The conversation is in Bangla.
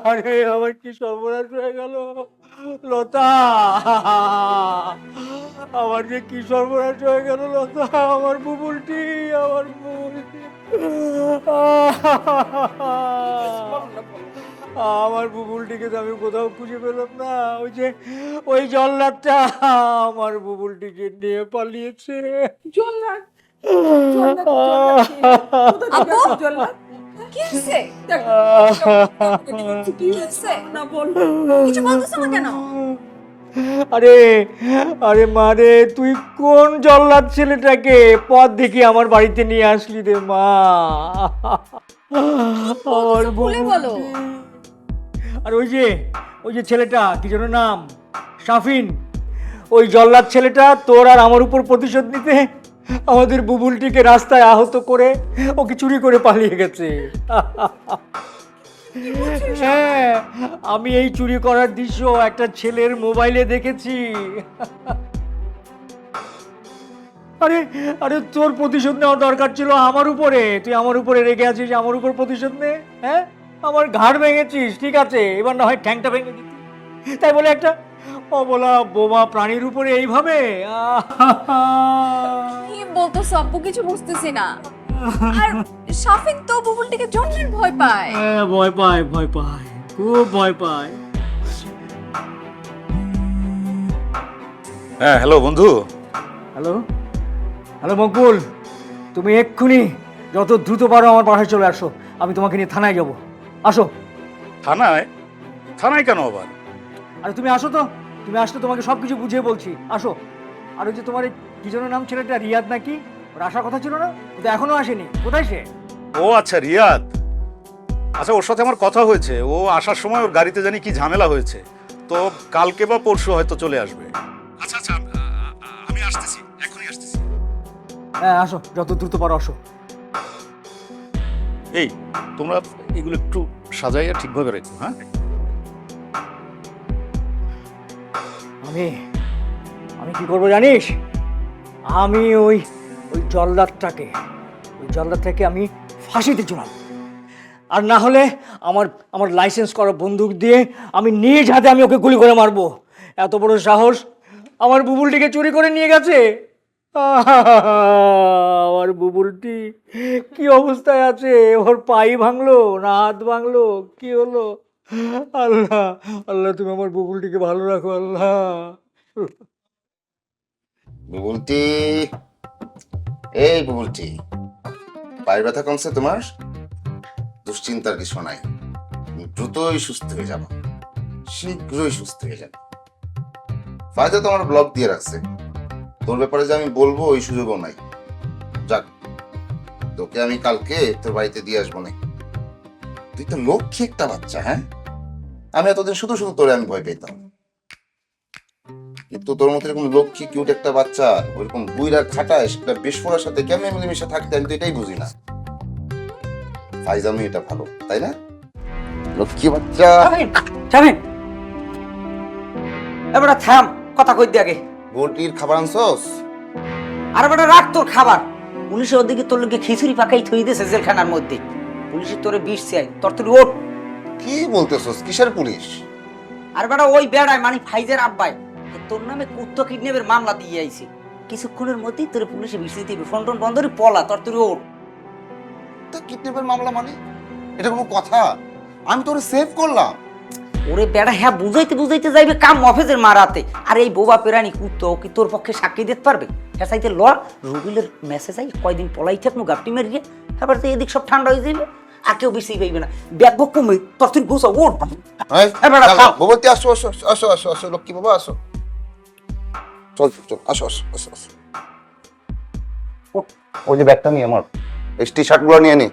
আরে আমার কি সর্বনাশ হয়ে গেল লতা, আমার যে কি সর্বনাশ হয়ে গেল লতা, আমার বুবুলটি, আমার বুবুলটি, আমার বুবুলটিকে তো আমি কোথাও খুঁজে পেলাম না। ওই যে ওই জল্লাদটা আমার বুবুলটিকে নিয়ে পালিয়েছে। জল্লাদ জল্লাদ জল্লাদ কি হয়েছে? কি হয়েছে না বল, কিছু বলতেছ না কেন? আরে আরে মারে, তুই কোন জল্লাদ ছেলেটাকে পথ দেখি আমার বাড়িতে নিয়ে আসলি রে মা? আমার খুলে বলো। আর ওই যে ছেলেটা কি যেন নাম, শাফিন, ওই জল্লাদ ছেলেটা তোর আর আমার উপর প্রতিশোধ নিতে আমাদের বুবুলটিকে রাস্তায় আহত করে ওকে চুরি করে পালিয়ে গেছে। হ্যাঁ, আমি এই চুরি করার দৃশ্য একটা ছেলের মোবাইলে দেখেছি। আরে আরে তোর প্রতিশোধ নেওয়া দরকার ছিল আমার উপরে, তুই আমার উপরে রেগে আছিস, আমার উপর প্রতিশোধ নে। হ্যাঁ, আমার ঘাড় ভেঙেছিস, ঠিক আছে, এবার না হয় ঠ্যাংটা ভেঙে দিতি, তাই বলে একটা অবলা বোমা প্রাণীর উপরে এইভাবে? কি বলতেছ আব্বু, কিছু বুঝতেছি না। আর শাফিন তো বুবুলটিকে জন্মের ভয় পায়। হ্যাঁ, ভয় পায়, ভয় পায়, খুব ভয় পায়। হ্যাঁ, হ্যালো বন্ধু। হ্যালো হ্যালো মকবুল, তুমি এক্ষুনি যত দ্রুত পারো আমার বাসায় চলে আসো, আমি তোমাকে নিয়ে থানায় যাব। আসো। থানায়? থানায় কেন আবার? আরে তুমি আসো তো, তুমি আসলে তোমাকে সব কিছু বুঝিয়ে বলছি, আসো। আর ওই যে তোমার এই কি যেন নাম ছেলেটা, রিয়াদ নাকি, ওর আসার কথা ছিল না, ও তো এখনো আসেনি, কোথায় সে? ও আচ্ছা, রিয়াদ। আচ্ছা, ওর সাথে আমার কথা হয়েছে, ও আসার সময় ওর গাড়িতে জানি কি ঝামেলা হয়েছে, তো কালকে বা পরশু হয়তো চলে আসবে। আচ্ছা আচ্ছা, আমি আসতেছি, এখনই আসতেছি। হ্যাঁ আসো, যত দ্রুত পারো আসো। এই, তোমরা এগুলো একটু সাজাইয়া ঠিকভাবে রেখো। হ্যাঁ, আমি আমি কি করবো জানিস? আমি ওই ওই জল্লাদটাকে আমি ফাঁসিতে ঝুলাম, আর না হলে আমার আমার লাইসেন্স করা বন্দুক দিয়ে আমি নিজ হাতে আমি ওকে গুলি করে মারবো। এত বড় সাহস, আমার বুবুলটিকে চুরি করে নিয়ে গেছে। আমার বুবুলটি কি অবস্থায় আছে, ওর পাই ভাঙলো না হাত ভাঙলো, কি হলো? আল্লাহ আল্লাহ, তুমি আমার বুবুলটিকে ভালো রাখো আল্লাহ। বুবুলটি, এই বুবুলটি, পায়ের ব্যথা কমছে তোমার? দুশ্চিন্তার কিছু নাই, তুমি দ্রুতই সুস্থ হয়ে যাবে, শীঘ্রই সুস্থ হয়ে যাবে। ফায়দা তোমার ব্লক দিয়ে রাখছে, তোর ব্যাপারে যে আমি বলবো ওই সুযোগও নাই। যাক, তোকে আমি কালকে তোর বাড়িতে দিয়ে আসবো না। তুই তো লক্ষ্মী একটা বাচ্চা। হ্যাঁ, আমি এতদিন শুধু শুধু তোরে আমি ভয় পেতাম, কিন্তু তোর মতো এরকম লক্ষ্মী কিউট একটা বাচ্চা ওইরকম বুইরা খাটায় সেটা বিস্ফোরার সাথে কেমন মিলেমিশে থাকতে, আমি তো এটাই বুঝি না। ফাইজামি এটা ভালো, তাই না? লক্ষ্মী বাচ্চা। শামিম, এবারে থাম, কথা কই দি আগে। গোটির খাবার আনছস? আর এবারে রাখ তোর খাবার। পুলিশের ওদিকে তোর লোকে খিচুড়ি পাকাই থই দিয়েছে জেলখানার মধ্যে। পুলিশের তোরে বিষ চাই, তোর তুই ওঠ। কি বলতেছস? কিসের পুলিশ? আর বেটা ওই বেড়ায় মানে ফাইজের আব্বাই তোর নামে কুত্তো কিডন্যাপের মামলা দিয়ে আইছে। কিছুক্ষণের মধ্যেই তোরে পুলিশে বিষ দিতে হবে। ফোন টোন বন্ধ করে পলা, তোর তুই ওঠ। তা কিডন্যাপের মামলা মানে এটা কোনো কথা? আমি তোরে সেভ করলাম। ওরে বেড়া, হ্যাঁ বুঝাইতে বুঝাইতে যাইবে কাম মফেজের মারাতে। আর এই বোবা পেরানি কুত্তো ও কি তোর পক্ষে সাক্ষী দিতে পারবে? হ্যাঁ চাইতে ল, রুবিলের মেসেজ আই কয়দিন পলাই থাকবো গাপটি মারিয়ে, এবার তো এদিক সব ঠান্ডা হয়ে যাইবে, আর কেউ বেশি পাইবে না। ব্যাগ বক কমে তোর তুই ঘুষা ওঠ। ভবতী আসো আসো আসো আসো আসো, লক্ষ্মী বাবা আসো, চল চল আসো আসো আসো আসো। ওই যে ব্যাগটা নিয়ে আমার, এই টি শার্ট গুলো নিয়ে নি।